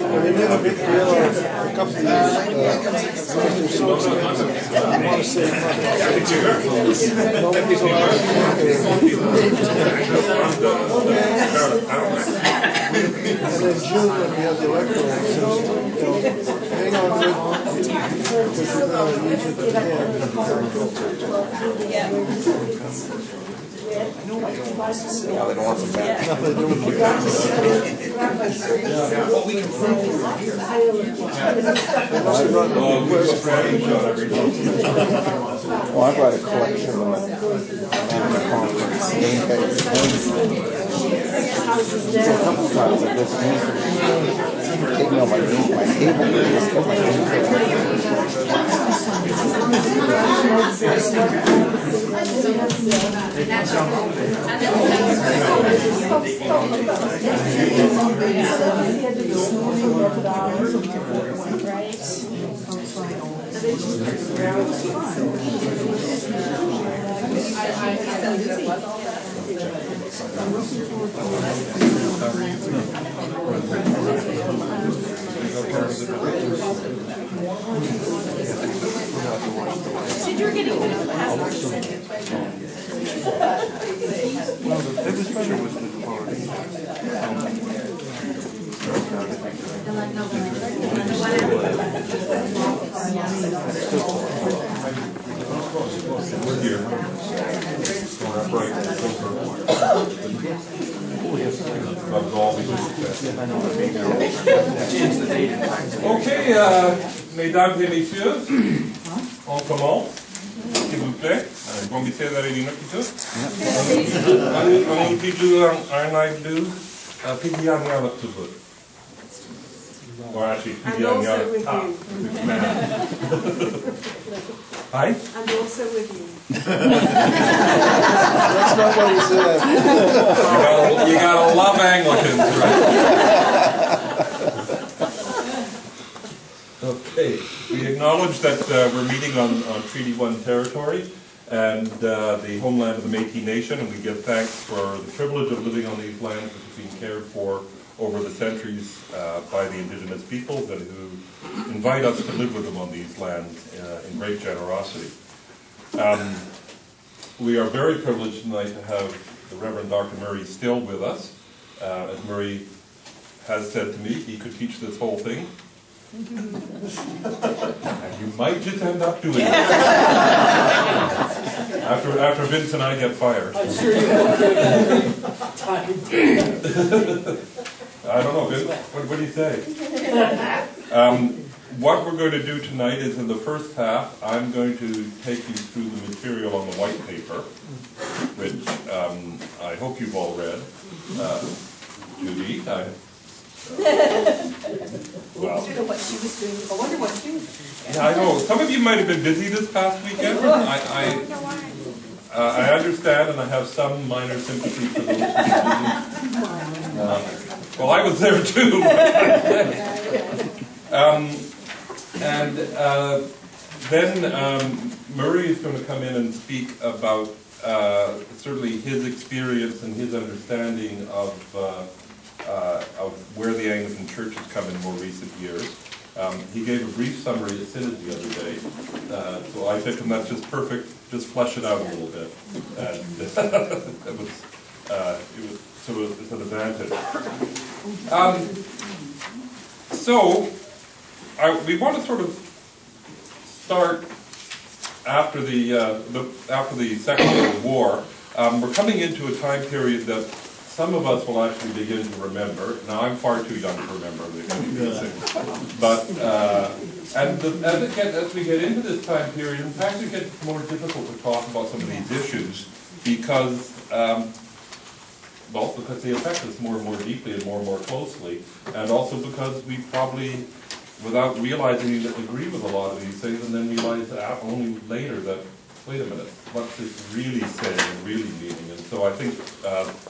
We made a big deal of a couple of years I want to save money. Nobody's allowed to and in June, when we have the electoral system, hang on with because we're going to use it again. Yeah, they don't want some back. No, they don't want Well, we can prove it from here. Well, I brought a collection of conference name tags. So a couple times I just take me on my table, just put my name Said you're getting rid of the password. Mesdames et messieurs, on commence, s'il vous plaît. Bon, we say that in English. Ang tidulang arnay do, pigyan nga lang tubod. Or actually, pigyan nga lang Hi? I'm also with you. That's not what he said. You gotta love Anglicans, right? Okay, we acknowledge that we're meeting on Treaty 1 territory and the homeland of the Métis Nation, and we give thanks for the privilege of living on these lands which have been cared for over the centuries by the Indigenous peoples and who invite us to live with them on these lands in great generosity. We are very privileged tonight to have the Reverend Dr. Murray still with us. As Murray has said to me, he could teach this whole thing. And you might just end up doing it. After Vince and I get fired. I'm sure you won't get time. I don't know, Vince, what do you say? What we're going to do tonight is in the first half, I'm going to take you through the material on the white paper, which I hope you've all read. Judy, Well, I what she was doing. I wonder what she was doing. Yeah, I know. Some of you might have been busy this past weekend. I understand, and I have some minor sympathy for those who well, I was there too. Then Murray is going to come in and speak about certainly his experience and his understanding of where the Anglican Church has come in more recent years. He gave a brief summary at Synod the other day, so I think that's just perfect. Just flesh it out a little bit, and it's an advantage. We want to sort of start after the Second World War. We're coming into a time period that some of us will actually begin to remember. Now, I'm far too young to remember these things. But, as we get into this time period, in fact, it gets more difficult to talk about some of these issues because, because they affect us more and more deeply and more closely, and also because we probably, without realizing it, agree with a lot of these things, and then realize only later that, wait a minute, what's this really saying and really meaning? And so I think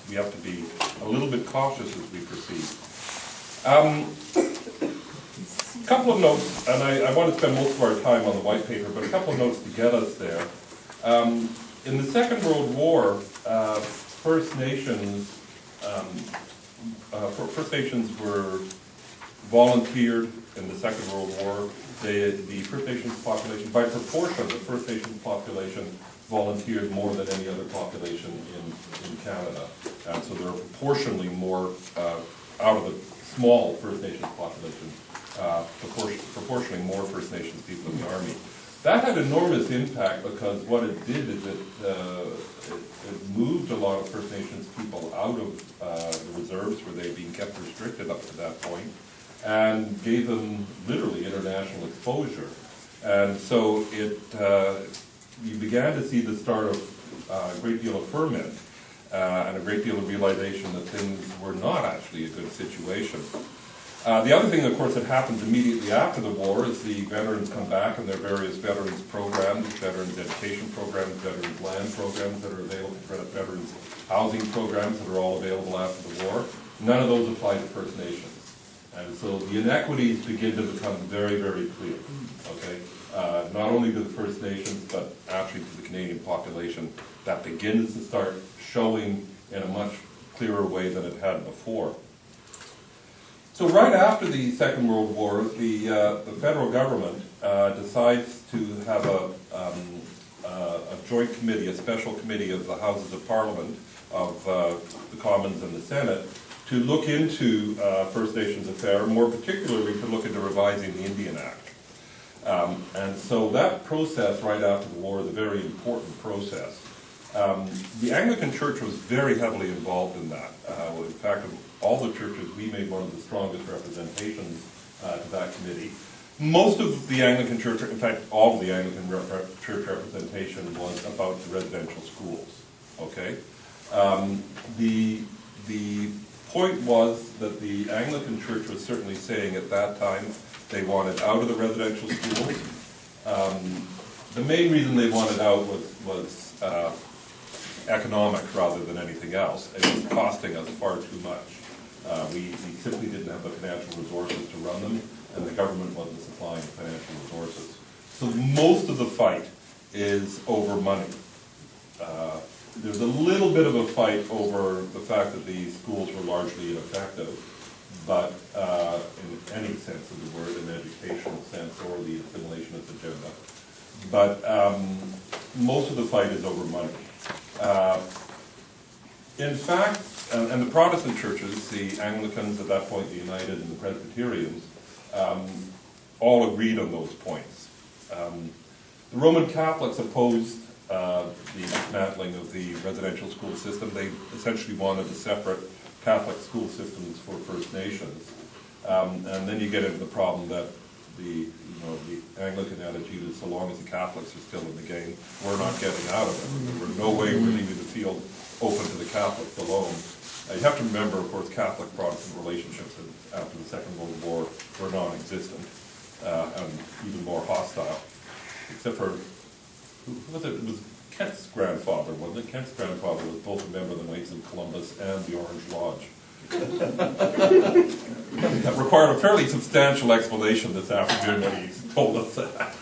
we have to be a little bit cautious as we proceed. A couple of notes, and I want to spend most of our time on the white paper, but a couple of notes to get us there. In the Second World War, First Nations were volunteered in the Second World War. The First Nations population, by proportion, the First Nations population volunteered more than any other population in Canada. And so there are proportionally more, out of the small First Nations population, proportionally more First Nations people in the Army. That had enormous impact because what it did is it moved a lot of First Nations people out of the reserves where they'd been kept restricted up to that point, and gave them literally international exposure. And so you began to see the start of a great deal of ferment and a great deal of realization that things were not actually a good situation. The other thing, of course, that happens immediately after the war is the veterans come back and their various veterans programs, veterans education programs, veterans land programs that are available, veterans housing programs that are all available after the war. None of those apply to First Nations. And so the inequities begin to become very, very clear, okay? Not only to the First Nations, but actually to the Canadian population, that begins to start showing in a much clearer way than it had before. So right after the Second World War, the federal government decides to have a joint committee, a special committee of the Houses of Parliament, of the Commons and the Senate, to look into First Nations affairs, more particularly to look into revising the Indian Act. And so that process right after the war is a very important process. The Anglican Church was very heavily involved in that. In fact, of all the churches, we made one of the strongest representations to that committee. Most of the Anglican Church, in fact, all of the Anglican Church representation was about the residential schools. Okay, the point was that the Anglican Church was certainly saying at that time they wanted out of the residential schools. The main reason they wanted out was economic rather than anything else. It was costing us far too much. We simply didn't have the financial resources to run them, and the government wasn't supplying financial resources. So most of the fight is over money. There's a little bit of a fight over the fact that the schools were largely ineffective, but in any sense of the word, an educational sense or the assimilationist agenda. But most of the fight is over money. In fact, and the Protestant churches, the Anglicans at that point, the United and the Presbyterians, all agreed on those points. The Roman Catholics opposed the dismantling of the residential school system. They essentially wanted a separate Catholic school systems for First Nations. And then you get into the problem that the Anglican attitude is so long as the Catholics are still in the game, we're not getting out of it. There were no way we're leaving the field open to the Catholics alone. You have to remember, of course, Catholic-Protestant relationships after the Second World War were non-existent and even more hostile, except for, who was it? It was Kent's grandfather, wasn't it? Kent's grandfather was both a member of the Knights of Columbus and the Orange Lodge. That required a fairly substantial explanation this afternoon when he told us that.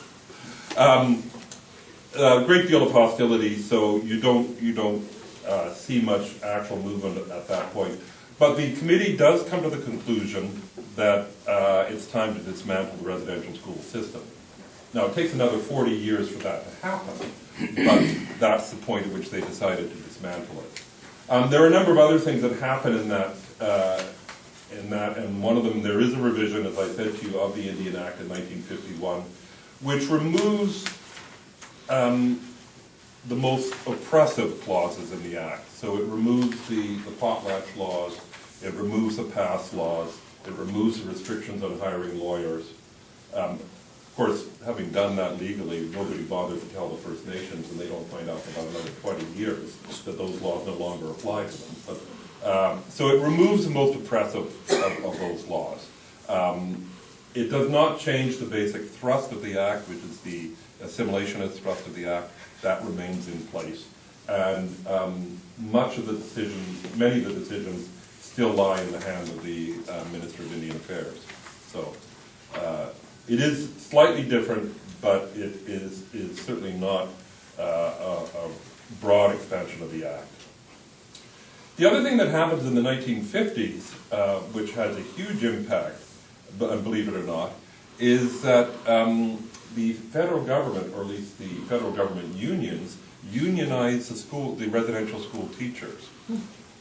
A great deal of hostility, so you don't see much actual movement at that point. But the committee does come to the conclusion that it's time to dismantle the residential school system. Now, it takes another 40 years for that to happen, but that's the point at which they decided to dismantle it. There are a number of other things that happen in that, and one of them, there is a revision, as I said to you, of the Indian Act in 1951, which removes the most oppressive clauses in the Act. So it removes the potlatch laws, it removes the pass laws, it removes the restrictions on hiring lawyers. Of course, having done that legally, nobody bothered to tell the First Nations, and they don't find out for about another 20 years that those laws no longer apply to them. But, so it removes the most oppressive of those laws. It does not change the basic thrust of the Act, which is the assimilationist thrust of the Act. That remains in place. And much of the decisions, many of the decisions, still lie in the hand of the Minister of Indian Affairs. So it is slightly different, but it is certainly not a broad expansion of the Act. The other thing that happens in the 1950s, which has a huge impact, believe it or not, is that the federal government, or at least the federal government unions, unionize the residential school teachers.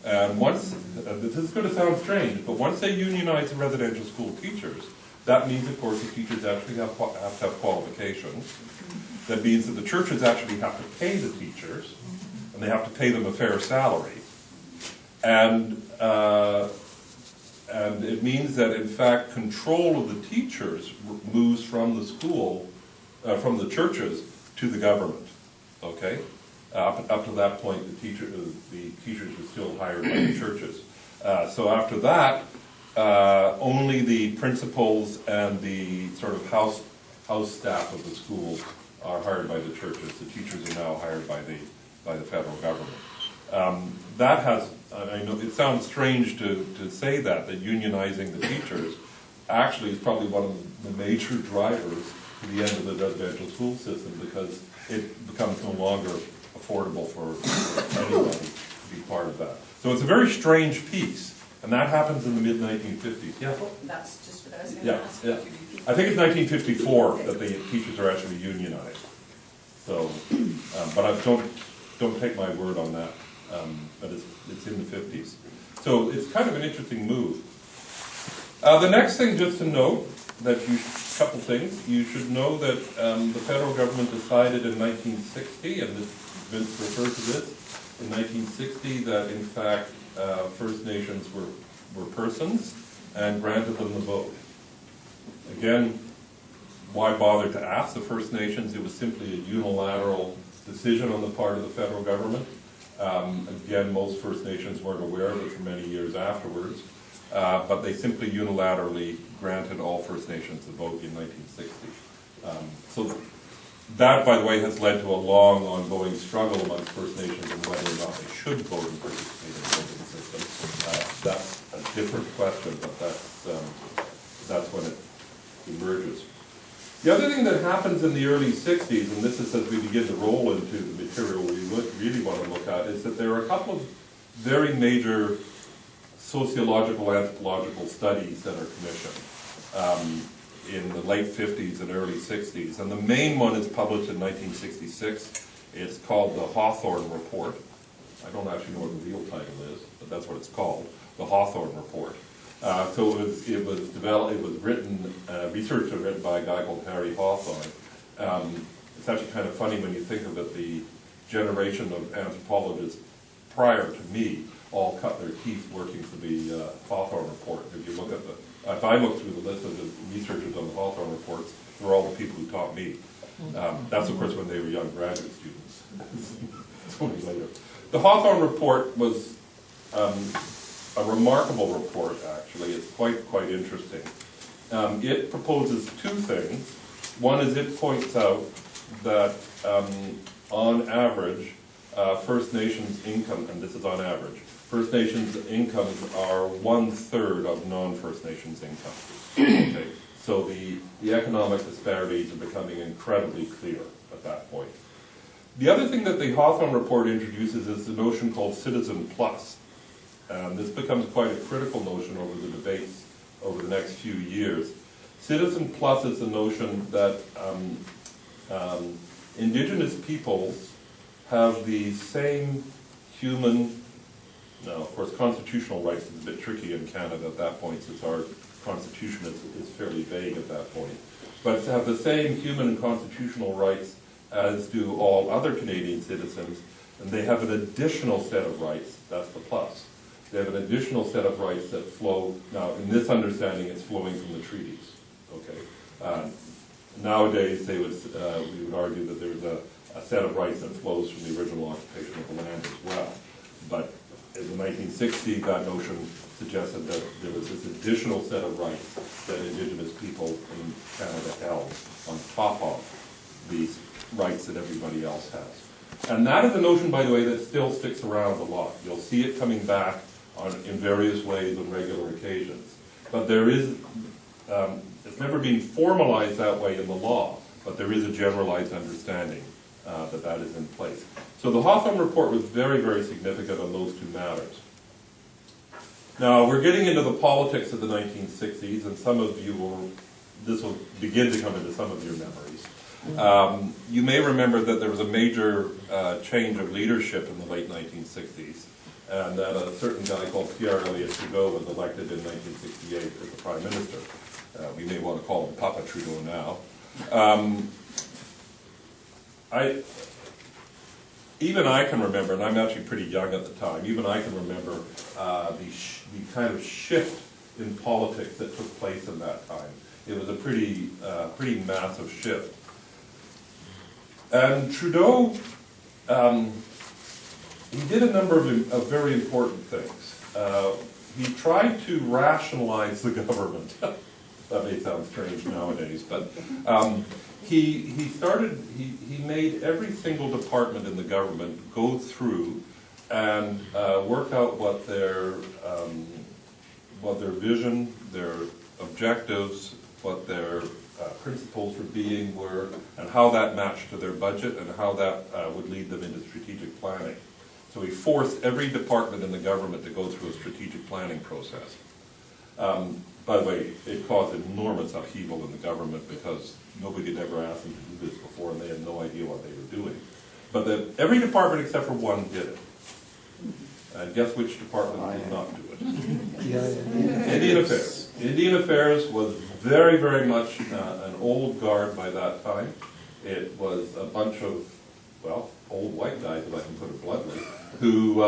And once, this is going to sound strange, but once they unionize the residential school teachers, that means, of course, the teachers actually have to have qualifications. That means that the churches actually have to pay the teachers, and they have to pay them a fair salary. And it means that, in fact, control of the teachers moves from the school, from the churches to the government. Okay, up to that point, the teachers were still hired by the churches. So after that, only the principals and the sort of house staff of the school are hired by the churches. The teachers are now hired by the federal government. That has, I know it sounds strange to say that unionizing the teachers actually is probably one of the major drivers to the end of the residential school system, because it becomes no longer affordable for anybody to be part of that. So it's a very strange piece, and that happens in the mid-1950s. Yeah? Well, that's just what I was going to ask. Yeah. I think it's 1954 that the teachers are actually unionized. So, but don't take my word on that. But it's in the 50s. So it's kind of an interesting move. The next thing just to note, couple things. You should know that the federal government decided in 1960, and Vince referred to this, in 1960 that in fact First Nations were persons and granted them the vote. Again, why bother to ask the First Nations? It was simply a unilateral decision on the part of the federal government. Again, most First Nations weren't aware of it for many years afterwards, but they simply unilaterally granted all First Nations the vote in 1960. So that, by the way, has led to a long, ongoing struggle amongst First Nations on whether or not they should vote and participate in the voting system. That's a different question, but that's when it emerges. The other thing that happens in the early 60s, and this is as we begin to roll into the material we really want to look at, is that there are a couple of very major sociological, anthropological studies that are commissioned in the late 50s and early 60s. And the main one is published in 1966. It's called the Hawthorne Report. I don't actually know what the real title is, but that's what it's called, the Hawthorne Report. So it was written, researched and written by a guy called Harry Hawthorne. It's actually kind of funny when you think of it, the generation of anthropologists prior to me all cut their teeth working for the Hawthorne Report. If you look at if I look through the list of the researchers on the Hawthorne Reports, they're all the people who taught me. That's of course when they were young graduate students. It's only later. The Hawthorne Report was a remarkable report, actually. It's quite interesting. It proposes two things. One is it points out that on average, First Nations income, and this is on average, First Nations incomes are 1/3 of non-First Nations income. Okay. So the economic disparities are becoming incredibly clear at that point. The other thing that the Hawthorne Report introduces is the notion called Citizen Plus. This becomes quite a critical notion over the debates over the next few years. Citizen Plus is the notion that Indigenous peoples have the same human, now of course constitutional rights is a bit tricky in Canada at that point since our constitution is fairly vague at that point, but to have the same human and constitutional rights as do all other Canadian citizens, and they have an additional set of rights. That's the plus. They have an additional set of rights that flow, now in this understanding it's flowing from the treaties, okay? Nowadays we would argue that there's a set of rights that flows from the original occupation of the land as well. But in the 1960s, that notion suggested that there was this additional set of rights that Indigenous people in Canada held on top of these rights that everybody else has. And that is a notion, by the way, that still sticks around a lot. You'll see it coming back in various ways on regular occasions. But there is, it's never been formalized that way in the law, but there is a generalized understanding that that is in place. So the Hawthorne Report was very, very significant on those two matters. Now, we're getting into the politics of the 1960s, and some of you will, this will begin to come into some of your memories. You may remember that there was a major change of leadership in the late 1960s, and that a certain guy called Pierre Elliott Trudeau was elected in 1968 as the Prime Minister. We may want to call him Papa Trudeau now. Even I can remember, and I'm actually pretty young at the time, even I can remember the kind of shift in politics that took place in that time. It was a pretty massive shift. And Trudeau, he did a number of very important things. He tried to rationalize the government. That may sound strange nowadays, but he made every single department in the government go through and work out what their vision, their objectives, what their principles for being were, and how that matched to their budget, and how that would lead them into strategic planning. So he forced every department in the government to go through a strategic planning process. By the way, it caused enormous upheaval in the government because nobody had ever asked them to do this before, and they had no idea what they were doing. But every department except for one did it. And guess which department did not do it? Indian Affairs. Indian Affairs was very, very much an old guard by that time. It was a bunch of, well, old white guys, if I can put it bluntly, who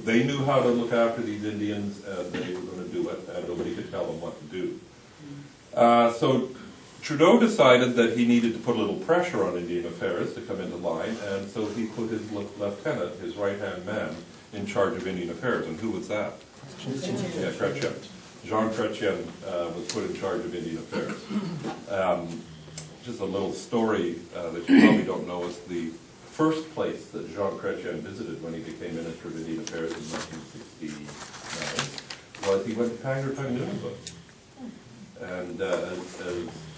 they knew how to look after these Indians, and they were going to do it, and nobody could tell them what to do. So Trudeau decided that he needed to put a little pressure on Indian Affairs to come into line, and so he put his lieutenant, his right-hand man, in charge of Indian Affairs. And who was that? Yeah, Chrétien. Jean Chrétien was put in charge of Indian Affairs. Just a little story that you probably don't know is the first place that Jean Chrétien visited when he became Minister of Indian Affairs in 1969 was he went to Pangnirtung, Nunavut. And as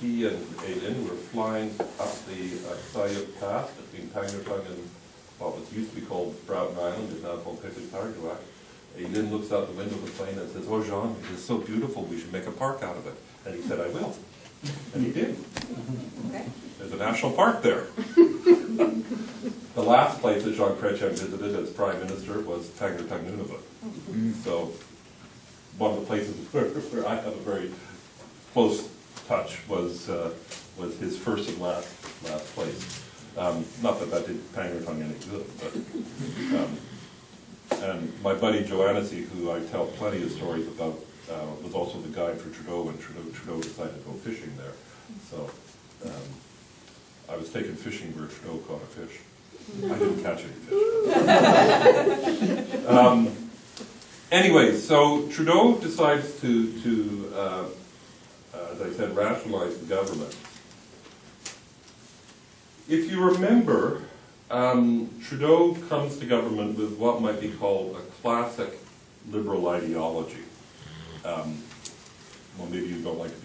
he and Aileen were flying up the Sayuk Pass between Pangnirtung and what was used to be called Broughton Island, is now called Pepiktarjuak, Aileen looks out the window of the plane and says, "Oh, Jean, it is so beautiful, we should make a park out of it." And he said, "I will." And he did. Okay. There's a national park there. The last place that Jean Chrétien visited as Prime Minister was Pangnirtung, Nunavut. So one of the places where I have a very close touch was his first and last place. Not that did Pangnirtung any good, but and my buddy Joannesy, who I tell plenty of stories about, was also the guide for Trudeau when Trudeau decided to go fishing there. So I was taken fishing where Trudeau caught a fish. I didn't catch any fish. Anyway, so Trudeau decides to as I said, rationalize the government. If you remember, Trudeau comes to government with what might be called a classic liberal ideology. Well, maybe you don't like to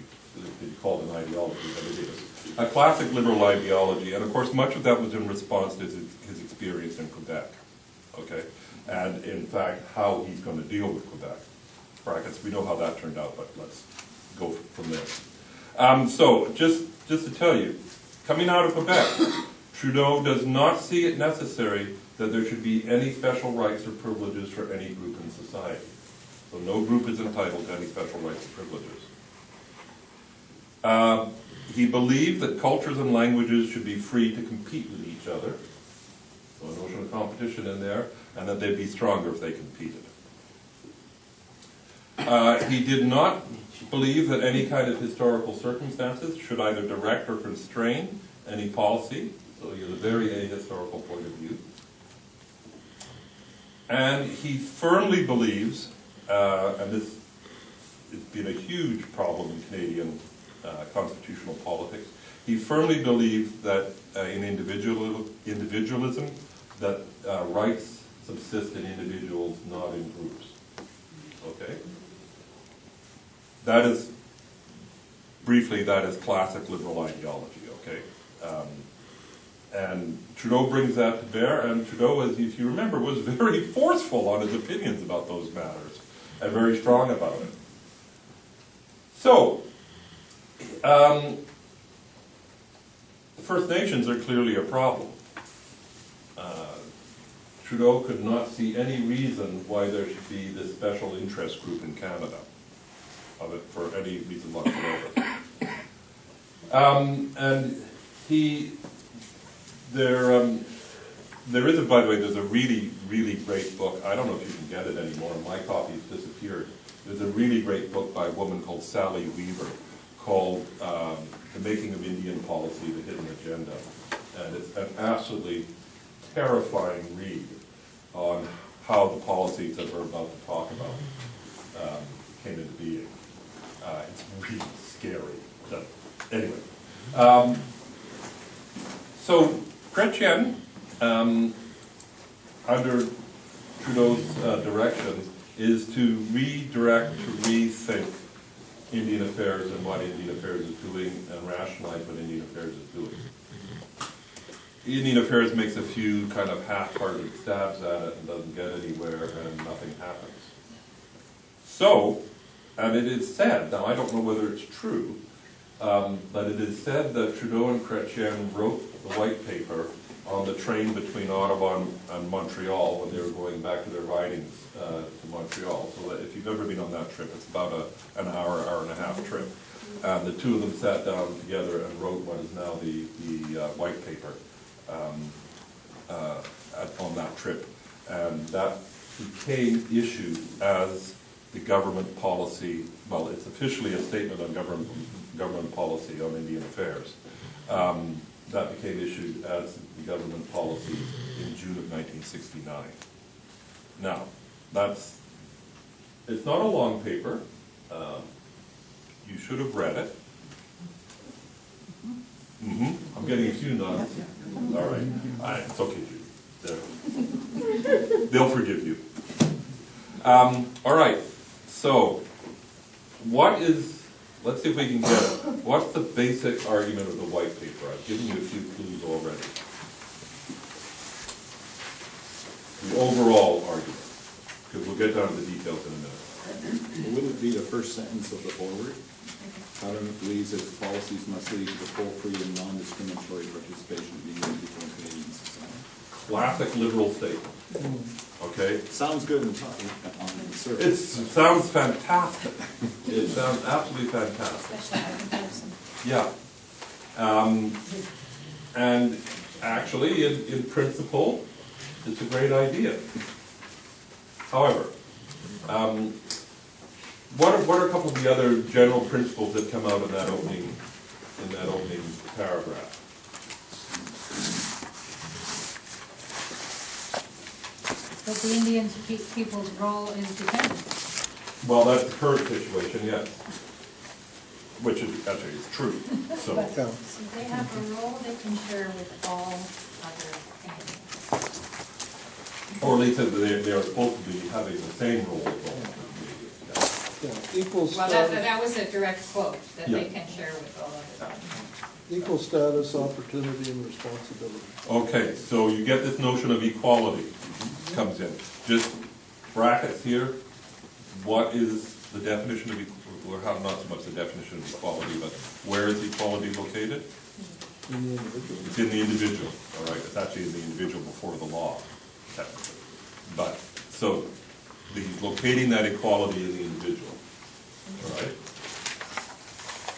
be called an ideology, but it is. A classic liberal ideology, and of course much of that was in response to his experience in Quebec, okay? And in fact, how he's going to deal with Quebec. Brackets, we know how that turned out, but let's go from there. So, just to tell you, coming out of Quebec, Trudeau does not see it necessary that there should be any special rights or privileges for any group in society. So no group is entitled to any special rights or privileges. He believed that cultures and languages should be free to compete with each other. So a notion of competition in there, and that they'd be stronger if they competed. He did not believe that any kind of historical circumstances should either direct or constrain any policy. So he has a very ahistorical point of view. And he firmly believes, and this has been a huge problem in Canadian constitutional politics, he firmly believed that in individualism, that rights subsist in individuals, not in groups. Okay? That is, briefly, that is classic liberal ideology, okay? And Trudeau brings that to bear, and Trudeau, as if you remember, was very forceful on his opinions about those matters, and very strong about it. So, the First Nations are clearly a problem. Trudeau could not see any reason why there should be this special interest group in Canada, of it for any reason whatsoever. And there is, by the way, there's a really, really great book. I don't know if you can get it anymore. My copy's disappeared. There's a really great book by a woman called Sally Weaver called The Making of Indian Policy, The Hidden Agenda. And it's an absolutely terrifying read on how the policies that we're about to talk about came into being. It's really scary. But anyway. So Chrétien, under Trudeau's direction, is to redirect, to rethink Indian affairs and what Indian affairs is doing, and rationalize what Indian affairs is doing. Indian affairs makes a few kind of half-hearted stabs at it and doesn't get anywhere, and nothing happens. So, and it is said, now I don't know whether it's true, but it is said that Trudeau and Chrétien wrote the white paper on the train between Ottawa and Montreal when they were going back to their ridings to Montreal. So that if you've ever been on that trip, it's about an hour and a half trip. And the two of them sat down together and wrote what is now the white paper on that trip. And that became issued as the government policy, well, it's officially a statement on government policy on Indian affairs. That became issued as the government policy in June of 1969. Now, it's not a long paper. You should have read it. I'm getting a few nods. All right. It's okay, Judy. They'll forgive you. All right. So, let's see if we can get it. What's the basic argument of the white paper? I've given you a few clues already. The overall argument, because we'll get down to the details in a minute. Will it be the first sentence of the foreword? Hawthorne believes that policies must lead to the full, free, and non-discriminatory participation of the individual in Canadian society. Classic liberal statement. Okay? Sounds good on the surface. It sounds fantastic. It sounds absolutely fantastic. Yeah. And actually, in principle, it's a great idea. However, what are a couple of the other general principles that come out in that opening paragraph? That the Indian people's role is dependent. Well, that's the current situation, yes. Which is actually is true. So They have a role they can share with all other Canadians. or at least they are supposed to be having the same role as all. Equal Well, status, that was a direct quote, that they Yeah. can share with all other Canadians. equal status, opportunity, and responsibility. Okay, so you get this notion of equality comes in. Just brackets here. What is the definition of equality? Or how, not so much the definition of equality, but where is equality located? In the individual. It's in the individual, all right? It's actually in the individual before the law, technically. But, so, locating that equality in the individual, all right?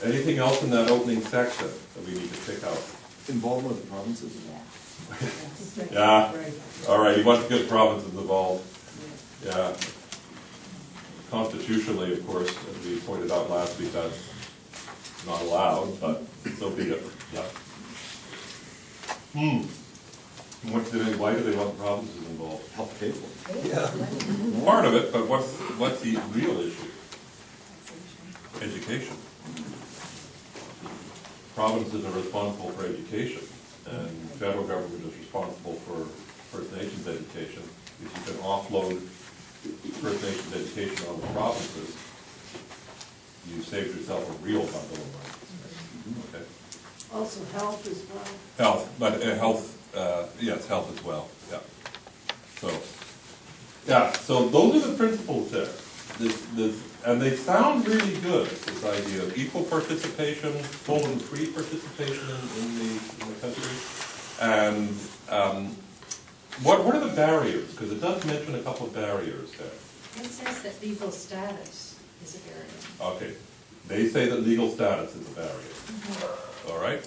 Anything else in that opening section that we need to pick out? Involvement of the provinces? Yeah, all right, he wants to get provinces involved. Yeah. Constitutionally, of course, as we pointed out last week, that's not allowed, but so be it. Yeah. Why do they want the provinces involved? Help pay for it. Yeah. Part of it, but what's the real issue? Education. Provinces are responsible for education, and federal government is responsible for First Nations education. If you can offload First Nations education on the provinces, you saved yourself a real bundle of money. Okay. Also health as well. Health, but yes, health as well, yeah. So those are the principles there. And they sound really good, this idea of equal participation, full and free participation in the country. And what are the barriers? Because it does mention a couple of barriers there. It says that legal status is a barrier. Okay, they say that legal status is a barrier. All right?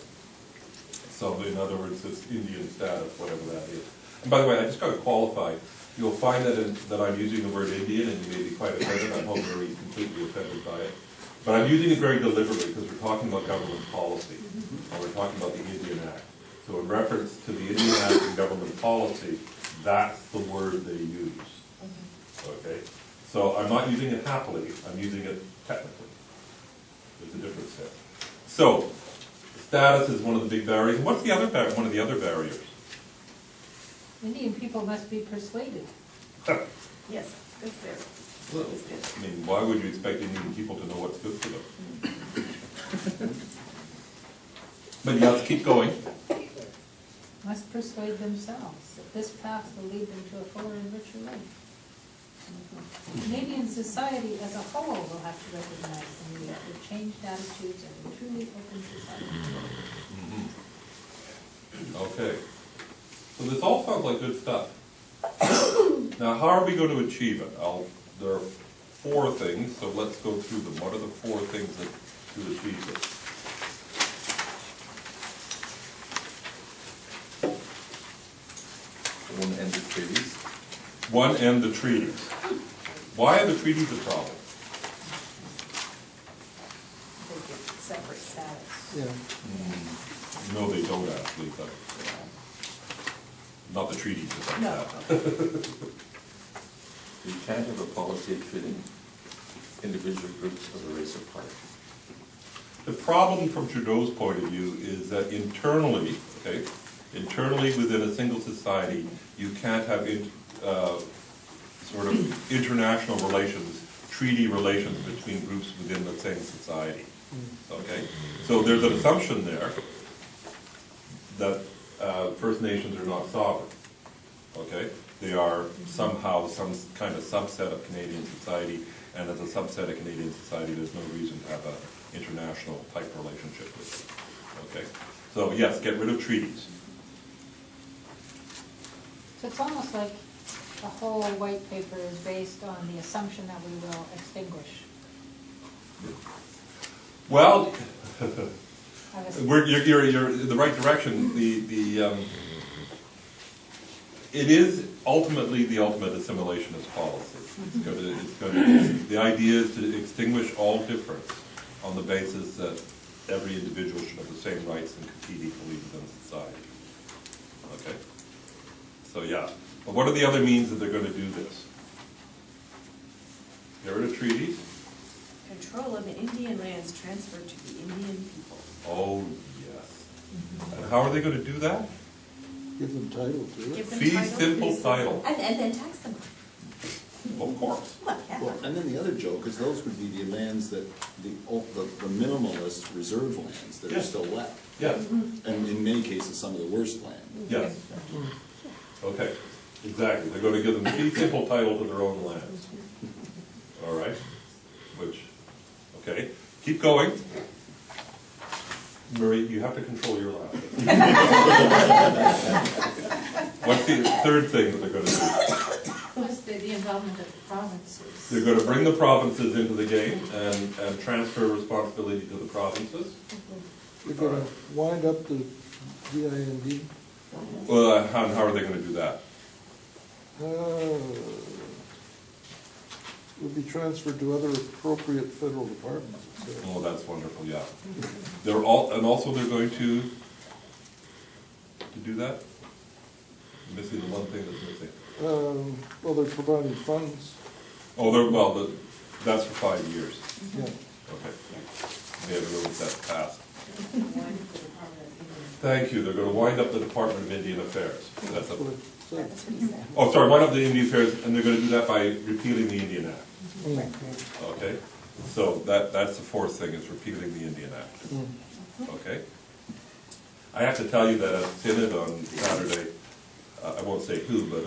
So in other words, it's Indian status, whatever that is. And by the way, I just got to qualify. You'll find that I'm using the word Indian, and you may be quite offended. I hope you're completely offended by it. But I'm using it very deliberately because we're talking about government policy, and we're talking about the Indian Act. So in reference to the Indian Act and government policy, that's the word they use. Okay? So I'm not using it happily, I'm using it technically. There's a difference there. So, status is one of the big barriers. What's the other one of the other barriers? Indian people must be persuaded. Yes, good there. Well, I mean, why would you expect Indian people to know what's good for them? But let's keep going. Must persuade themselves that this path will lead them to a fuller and richer life. Canadian society as a whole will have to recognize the need for changed attitudes and a truly open society. Okay. So this all sounds like good stuff. Now, how are we going to achieve it? There are 4 things, so let's go through them. What are the 4 things to achieve this? One end the treaties. One, end the treaties. Why are the treaties a problem? They get separate status. Yeah. No, they don't actually, but not the treaties. But No. You can't have a policy of treating individual groups as a race apart. The problem from Trudeau's point of view is that internally, okay, internally within a single society, you can't have sort of international relations, treaty relations between groups within the same society. Okay, so there's an assumption there that First Nations are not sovereign. Okay, they are somehow some kind of subset of Canadian society, and as a subset of Canadian society, there's no reason to have an international type relationship with them. Okay, so yes, get rid of treaties. So it's almost like the whole white paper is based on the assumption that we will extinguish. Well, you're in the right direction. It is ultimately the ultimate assimilationist policy. The idea is to extinguish all difference on the basis that every individual should have the same rights and compete equally within society. Okay? So yeah. But what are the other means that they're going to do this? Get rid of treaties. Control of the Indian lands transferred to the Indian people. Oh, yes. And how are they going to do that? Give them title to it. Give them Fee title. simple title. And then tax them. Of course. Well, yeah. Well, and then the other joke is those would be the lands that, the minimalist reserve lands that are Yes. still left. Yes. And in many cases, some of the worst land. Yes. Okay, exactly. They're going to give them fee simple title to their own lands. All right? Which, okay. Keep going. Marie, you have to control your laughter. What's the third thing that they're going to do? Plus, the involvement of the provinces. They're going to bring the provinces into the game and transfer responsibility to the provinces. You're gonna wind up the DIND. Well, how are they going to do that? Will be transferred to other appropriate federal departments. So. Oh, that's wonderful, yeah. They're all, and also they're going to do that? I'm missing the one thing that's missing. Well, they're providing funds. Oh, that's for 5 years. Yeah. Okay. They haven't really set past. Thank you. They're going to wind up the Department of Indian Affairs. That's a, oh, sorry, wind up the Indian Affairs, and they're going to do that by repealing the Indian Act. Okay? So that's the fourth thing, is repealing the Indian Act. Okay? I have to tell you that at Synod on Saturday, I won't say who, but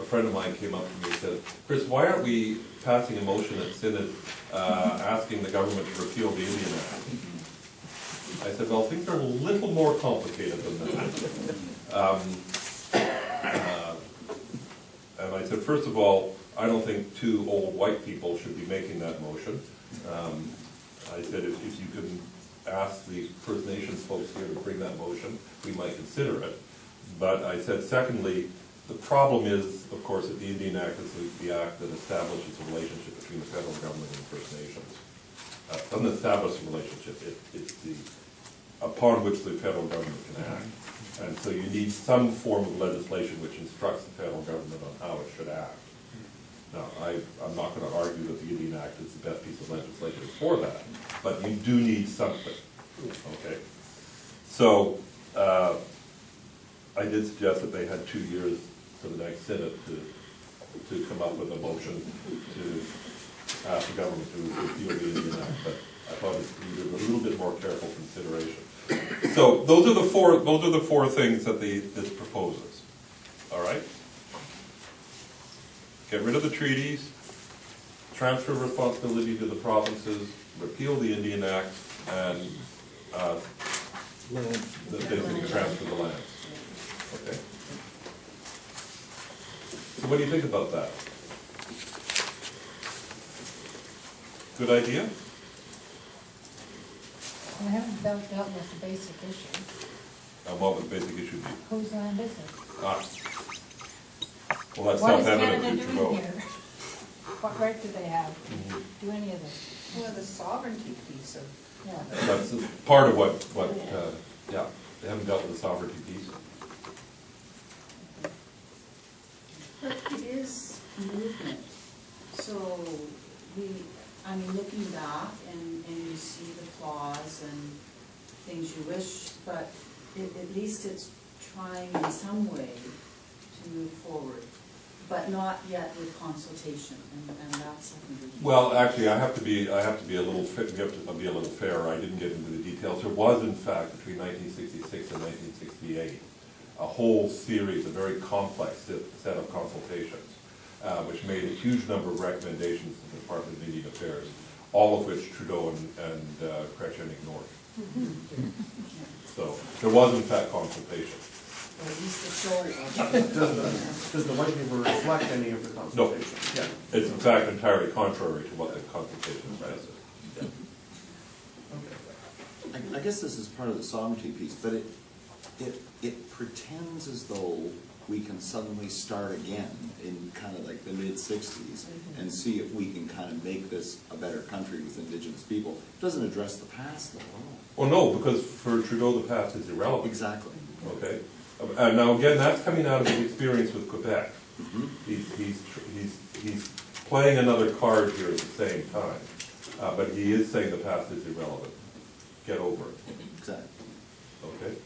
a friend of mine came up to me and said, Chris, why aren't we passing a motion at Synod asking the government to repeal the Indian Act? I said, well, things are a little more complicated than that. And I said, first of all, I don't think two old white people should be making that motion. I said, if you can ask the First Nations folks here to bring that motion, we might consider it. But I said, secondly, the problem is, of course, that the Indian Act is the act that establishes a relationship between the federal government and First Nations. It doesn't establish a relationship, it's the upon which the federal government can act. And so you need some form of legislation which instructs the federal government on how it should act. Now, I'm not going to argue that the Indian Act is the best piece of legislation for that, but you do need something, okay? So, I did suggest that they had 2 years for the next Synod to come up with a motion to ask the government to repeal the Indian Act, but I thought it needed a little bit more careful consideration. So those are the four things that this proposes. All right? Get rid of the treaties, transfer responsibility to the provinces, repeal the Indian Act, and basically transfer the lands. Okay? So what do you think about that? Good idea? We haven't dealt with the basic issue. What would the basic issue be? Whose land is it? Ah. Well, that's What is self-evident. Canada We should doing go. here? What right do they have to do any of this? Well, the sovereignty piece of. Yeah. That's part of what yeah, they haven't dealt with the sovereignty piece. But it is movement, so looking back and you see the flaws and things you wish, but at least it's trying in some way to move forward, but not yet with consultation, and that's something we. Well, actually, I have to be a little fair. I didn't get into the details. There was, in fact, between 1966 and 1968, a whole series, a very complex set of consultations, which made a huge number of recommendations to the Department of Indian Affairs, all of which Trudeau and Chrétien ignored. So there was, in fact, consultation. Or at least the show. Does the white paper reflect any of the No. consultation? Yeah. It's, in fact, entirely contrary to what the consultation says. I guess this is part of the sovereignty piece, but it pretends as though we can suddenly start again in kind of like the mid-60s and see if we can kind of make this a better country with Indigenous people. It doesn't address the past though at all. Well, no, because for Trudeau, the past is irrelevant. Exactly. Okay. Now, again, that's coming out of his experience with Quebec. He's playing another card here at the same time, but he is saying the past is irrelevant. Get over it. Exactly. Okay.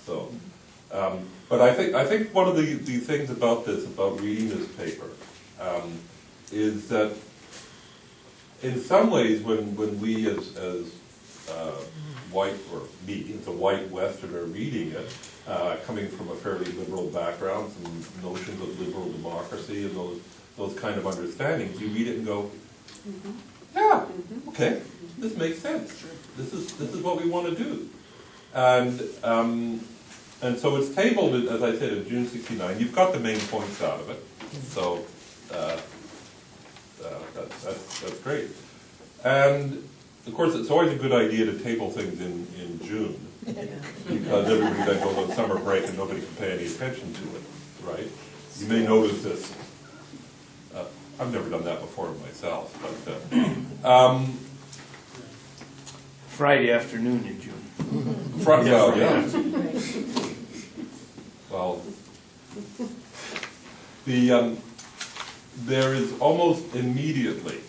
So, but I think one of the things about reading this paper, is that in some ways when we as white, or me as a white Westerner reading it, coming from a fairly liberal background, some notions of liberal democracy and those kind of understandings, you read it and go, yeah, okay, this makes sense. This is what we want to do. And so it's tabled, as I said, in June '69. You've got the main points out of it. So that's great. And of course, it's always a good idea to table things in June, because everybody then goes on summer break and nobody can pay any attention to it, right? You may notice this. I've never done that before myself, but Friday afternoon in June. well, yeah. Well, there is almost immediately,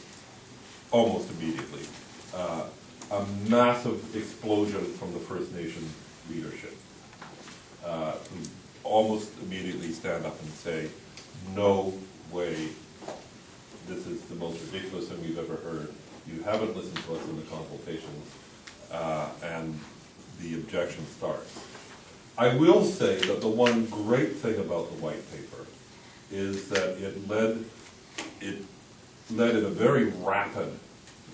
a massive explosion from the First Nation leadership, who almost immediately stand up and say, no way, this is the most ridiculous thing we've ever heard. You haven't listened to us in the consultations, and the objection starts. I will say that the one great thing about the white paper is that it led in a very rapid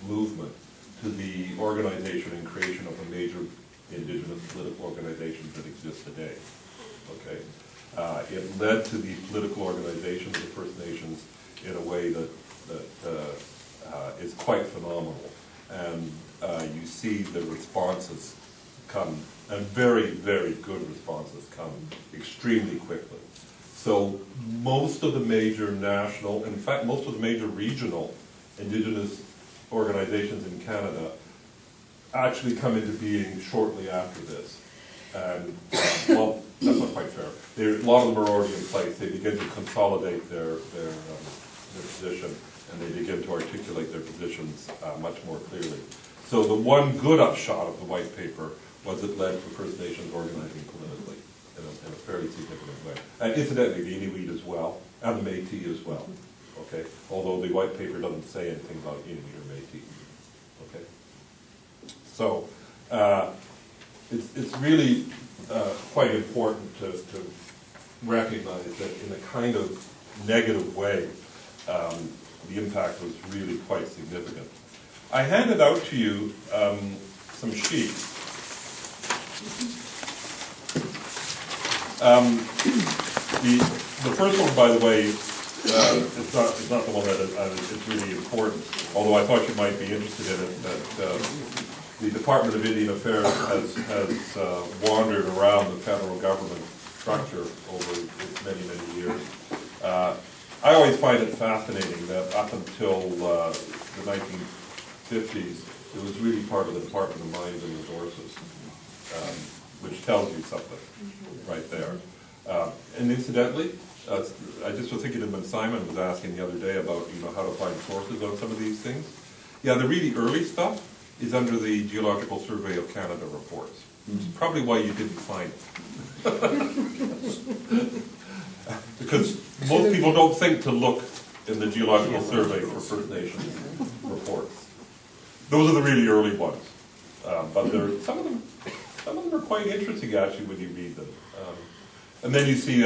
movement to the organization and creation of the major Indigenous political organizations that exist today. Okay, it led to the political organization of the First Nations in a way that is quite phenomenal, and you see the responses come, and very, very good responses come extremely quickly. So most of the major national, in fact most of the major regional Indigenous organizations in Canada actually come into being shortly after this. And, well, that's not quite fair. A lot of them are already in place. They begin to consolidate their position, and they begin to articulate their positions much more clearly. So the one good upshot of the white paper was it led to First Nations organizing politically in a fairly significant way. And incidentally, the Inuit as well, and the Métis as well. Okay, although the white paper doesn't say anything about Inuit or Métis. Okay, so it's really quite important to recognize that in a kind of negative way, the impact was really quite significant. I handed out to you some sheets. The first one, by the way, it's not the one that is really important, although I thought you might be interested in it, that the Department of Indian Affairs has wandered around the federal government structure over its many, many years. I always find it fascinating that up until the 1950s, it was really part of the Department of Mines and Resources, which tells you something right there. And incidentally, I just was thinking of when Simon was asking the other day about how to find sources on some of these things. Yeah, the really early stuff is under the Geological Survey of Canada reports. Which is probably why you didn't find it. Because most people don't think to look in the Geological Survey for First Nations reports. Those are the really early ones. But some of them are quite interesting actually when you read them. And then you see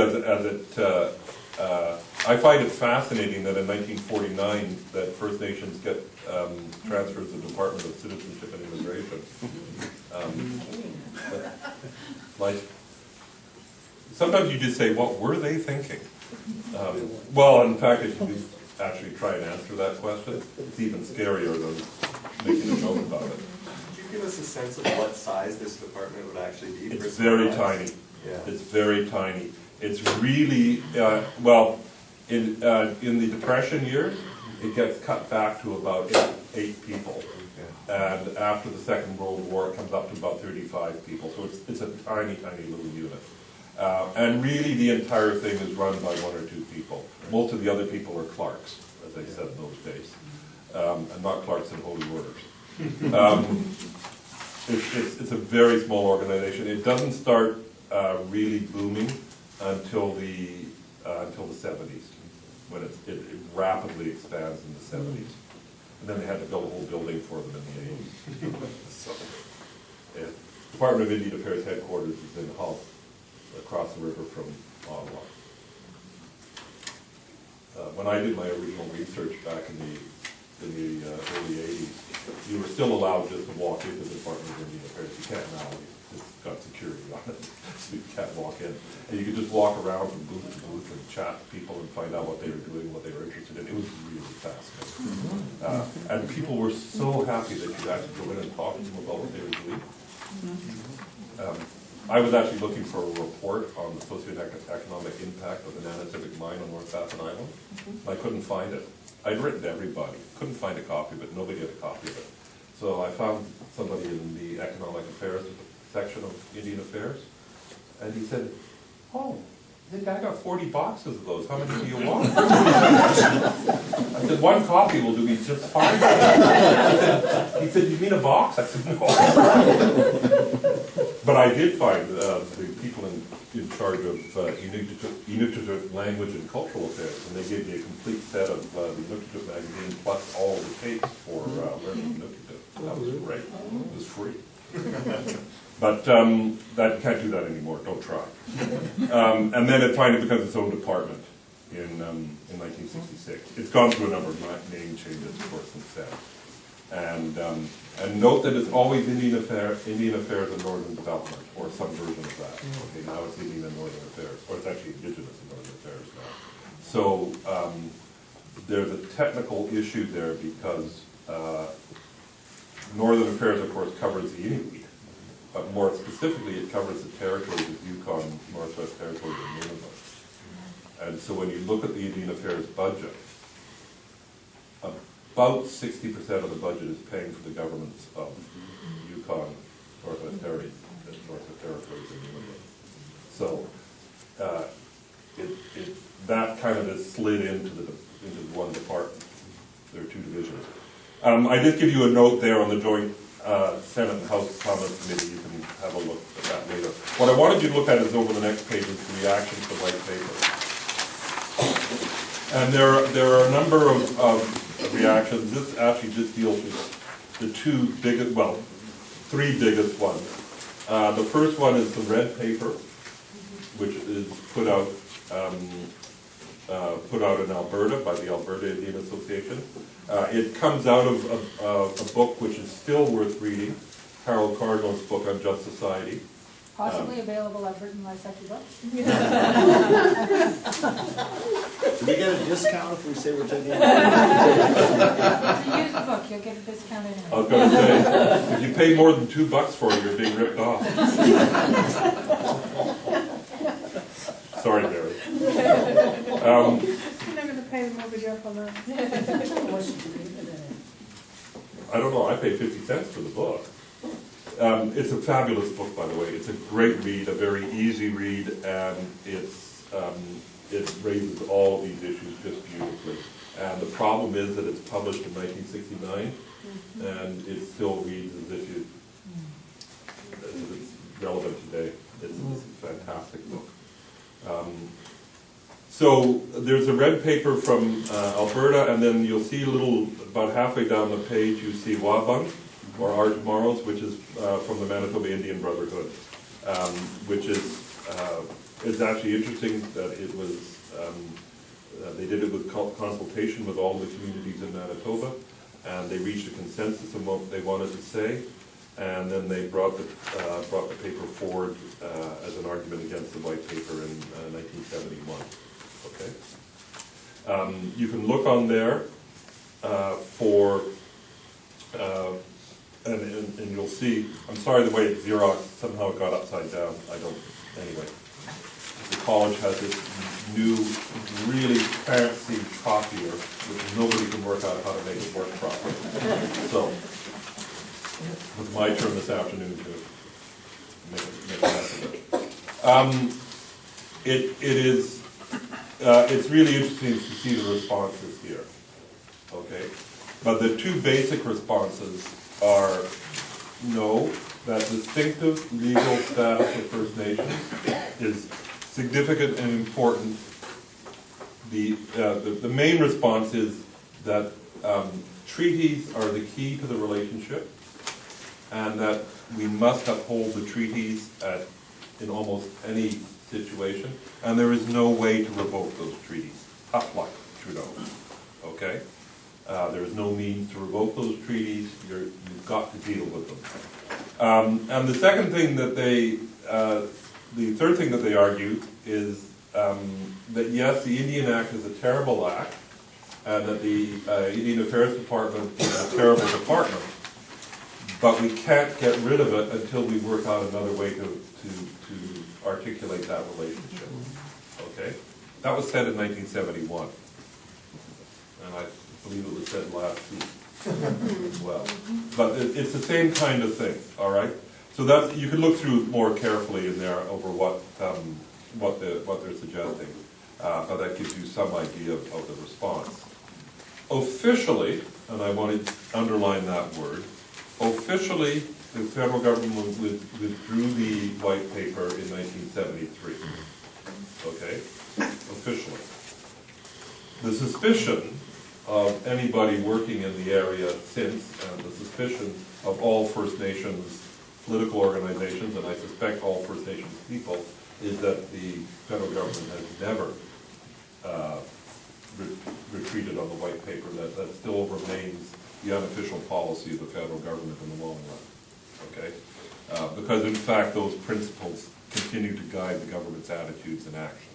I find it fascinating that in 1949 that First Nations get transferred to the Department of Citizenship and Immigration. Like, sometimes you just say, what were they thinking? Well, in fact, if you actually try and answer that question, it's even scarier than making a joke about it. Could you give us a sense of what size this department would actually be? It's very tiny. Yeah. It's very tiny. It's really, in the Depression years, it gets cut back to about eight people. And after the Second World War, it comes up to about 35 people. So it's a tiny, tiny little unit. And really the entire thing is run by one or two people. Most of the other people are clerks, as they said in those days. And not clerks in holy orders. It's a very small organization. It doesn't start really booming until the 70s, when it rapidly expands in the 70s. And then they had to build a whole building for them in the 80s. So, Department of Indian Affairs headquarters is in Hull, across the river from Ottawa. When I did my original research back in the early 80s, you were still allowed just to walk into the Department of Indian Affairs. You can't now, it's got security on it, so you can't walk in. And you could just walk around from booth to booth and chat to people and find out what they were doing, what they were interested in. It was really fascinating. And people were so happy that you'd actually go in and talk to them about what they were doing. I was actually looking for a report on the socio-economic impact of the Nanacivic mine on North Baffin Island. I couldn't find it. I'd written to everybody, couldn't find a copy, but nobody had a copy of it. So I found somebody in the economic affairs section of Indian Affairs, and he said, "Oh, I think I got 40 boxes of those. How many do you want?" I said, "1 copy will do me just fine." He said, "You mean a box?" I said, "No." But I did find the people in charge of Inuktitut language and cultural affairs, and they gave me a complete set of the Inuktitut magazine plus all the tapes for learning Inuktitut. That was great. It was free. But that can't do that anymore. Don't try. And then it finally becomes its own department in 1966. It's gone through a number of name changes, of course, since then. And note that it's always Indian Affairs and Northern Development, or some version of that. Okay, now it's Indian and Northern Affairs, or it's actually Indigenous and Northern Affairs now. So there's a technical issue there because Northern Affairs, of course, covers the Inuit, but more specifically, it covers the territories of Yukon, Northwest Territories, and Nunavut. And so when you look at the Indian Affairs budget, about 60% of the budget is paying for the governments of Yukon, Northwest Territories, and Nunavut. So that kind of is slid into one department. There are 2 divisions. I did give you a note there on the joint Senate and House Comments Committee. You can have a look at that later. What I wanted you to look at is over the next page is the reaction to the white paper. And there are a number of reactions. This actually just deals with the 2 biggest, well, 3 biggest ones. The first one is the red paper, which is put out in Alberta by the Alberta Indian Association. It comes out of a book which is still worth reading, Harold Cardinal's book on Just Society. Possibly available at Burton Lysekki Books. Do we get a discount if we say we're taking it? It's a used book, you'll get a discount anyway. I was going to say, if you pay more than $2 for it, you're being ripped off. Sorry, Barry. You're not going to pay the mortgage off on that. I don't know, I paid 50 cents for the book. It's a fabulous book, by the way. It's a great read, a very easy read, and it raises all of these issues just beautifully. And the problem is that it's published in 1969, and it still reads as if it's relevant today. It's a fantastic book. So there's a red paper from Alberta, and then you'll see about halfway down the page, you see Wabung, or Our Tomorrows, which is from the Manitoba Indian Brotherhood, which is actually interesting that it was, they did it with consultation with all the communities in Manitoba, and they reached a consensus on what they wanted to say, and then they brought the paper forward as an argument against the white paper in 1971. Okay, you can look on there for. And you'll see, I'm sorry the way it's Xerox, somehow it got upside down, anyway. The college has this new, really fancy copier, which nobody can work out how to make it work properly. So, it's my turn this afternoon to make a mess of it. It's really interesting to see the responses here, okay? But the 2 basic responses are no, that distinctive legal status of First Nations is significant and important. The main response is that treaties are the key to the relationship, and that we must uphold the treaties in almost any situation, and there is no way to revoke those treaties. Tough luck, Trudeau. Okay? There is no means to revoke those treaties. You've got to deal with them. And the second thing that the third thing that they argue is that yes, the Indian Act is a terrible act, and that the Indian Affairs Department is a terrible department, but we can't get rid of it until we work out another way to articulate that relationship. Okay? That was said in 1971. And I believe it was said last week as well. But it's the same kind of thing, all right? So that you can look through more carefully in there over what they're suggesting. But that gives you some idea of the response. Officially, and I want to underline that word, officially the federal government withdrew the white paper in 1973. Okay? Officially. The suspicion of anybody working in the area since, and the suspicion of all First Nations political organizations, and I suspect all First Nations people, is that the federal government has never retreated on the white paper. That still remains the unofficial policy of the federal government in the long run. Okay? Because in fact those principles continue to guide the government's attitudes and actions.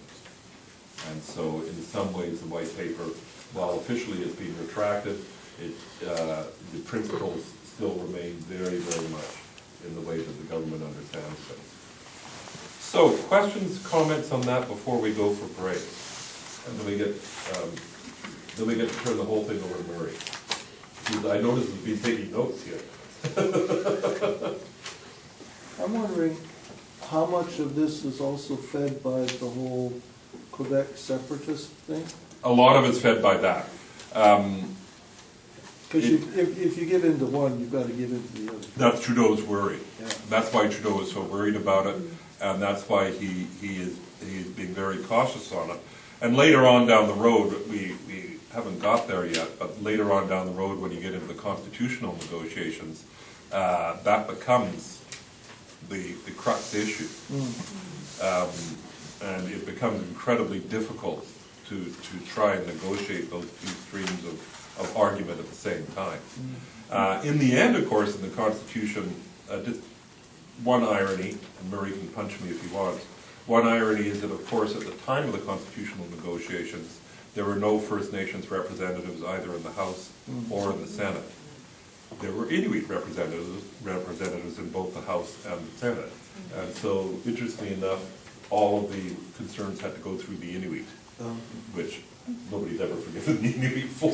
And so in some ways the white paper, while officially it's being retracted, the principles still remain very, very much in the way that the government understands things. So, questions, comments on that before we go for break? And then we get to turn the whole thing over to Murray. I noticed he's been taking notes here. I'm wondering how much of this is also fed by the whole Quebec separatist thing? A lot of it's fed by that. Because if you get into one, you've got to get into the other. That's Trudeau's worry. Yeah. That's why Trudeau is so worried about it, and that's why he is being very cautious on it. And later on down the road, we haven't got there yet, but later on down the road when you get into the constitutional negotiations, that becomes the crux issue. And it becomes incredibly difficult to try and negotiate those two streams of argument at the same time. In the end, of course, in the Constitution, just one irony, and Murray can punch me if he wants, one irony is that, of course, at the time of the constitutional negotiations, there were no First Nations representatives either in the House or in the Senate. There were Inuit representatives in both the House and the Senate. And so, interestingly enough, all of the concerns had to go through the Inuit, which nobody's ever forgiven the Inuit for.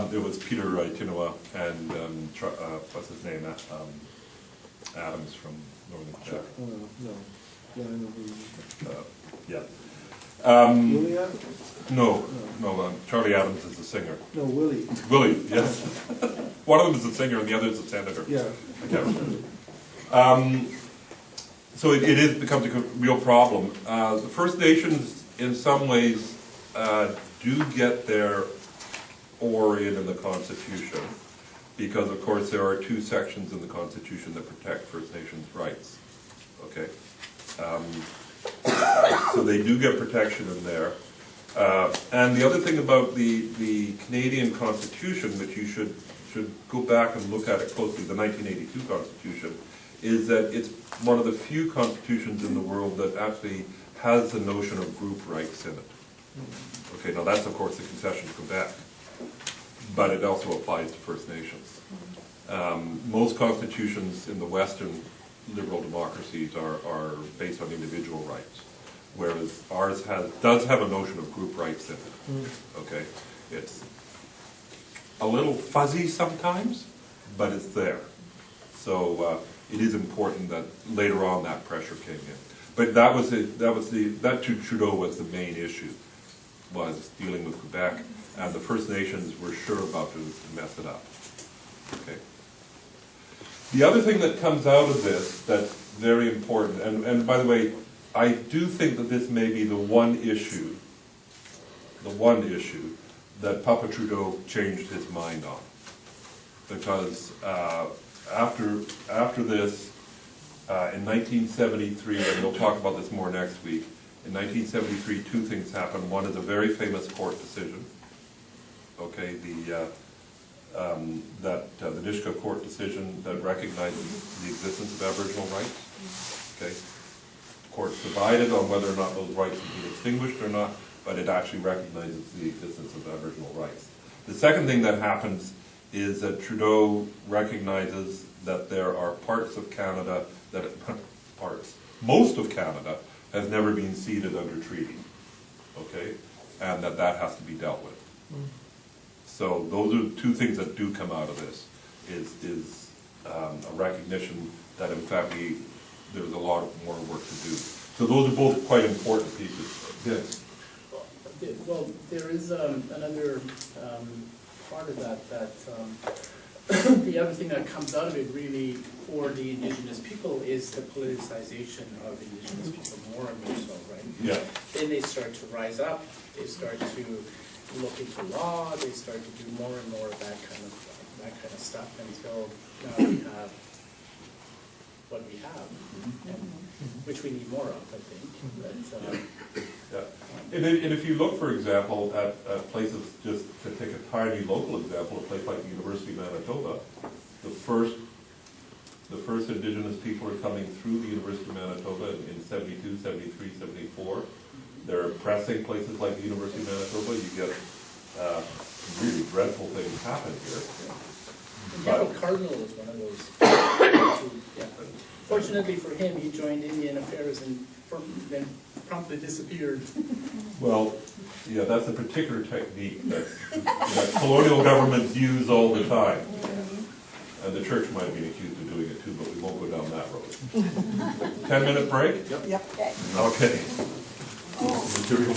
There was Peter Tinoa and what's his name, Adams from Northern Quebec. No. Yeah, I know who you Willie Adams? No, Charlie Adams is the singer. No, Willie. Willie, yes. One of them is the singer and the other is the senator. Yeah. I can't remember. So it becomes a real problem. The First Nations, in some ways, do get their oar in the Constitution, because, of course, there are two sections in the Constitution that protect First Nations rights. Okay? So they do get protection in there. And the other thing about the Canadian Constitution, which you should go back and look at it closely, the 1982 Constitution, is that it's one of the few constitutions in the world that actually has the notion of group rights in it. Okay, now that's of course the concession to Quebec, but it also applies to First Nations. Most constitutions in the Western liberal democracies are based on individual rights, whereas ours does have a notion of group rights in it. Okay, it's a little fuzzy sometimes, but it's there. So it is important that later on that pressure came in. But that to Trudeau was the main issue, was dealing with Quebec, and the First Nations were sure about to mess it up. Okay. The other thing that comes out of this that's very important, and by the way, I do think that this may be the one issue that Papa Trudeau changed his mind on. Because after this, in 1973, and we'll talk about this more next week, in 1973 two things happened. One is a very famous court decision, okay, the Dishka court decision that recognizes the existence of Aboriginal rights, okay? The court's divided on whether or not those rights have been extinguished or not, but it actually recognizes the existence of Aboriginal rights. The second thing that happens is that Trudeau recognizes that there are parts of Canada most of Canada has never been ceded under treaty, okay, and that has to be dealt with. So those are two things that do come out of this, is a recognition that in fact there's a lot more work to do. So those are both quite important pieces. Yes. Well, there is another part of that the other thing that comes out of it really for the Indigenous people is the politicization of Indigenous people more and more so, right? Yeah. Then they start to rise up, they start to look into law, they start to do more and more of that kind of stuff until now we have what we have, which we need more of, I think. But, yeah. And if you look, for example, at places, just to take a tiny local example, a place like the University of Manitoba, the first Indigenous people are coming through the University of Manitoba in 72, 73, 74. They're pressing places like the University of Manitoba. You get really dreadful things happen here. Michael Cardinal is one of those. Fortunately for him, he joined Indian Affairs and then promptly disappeared. Well, yeah, that's a particular technique that colonial governments use all the time. And the church might have been accused of doing it too, but we won't go down that road. 10-minute break? Yep. Okay. Material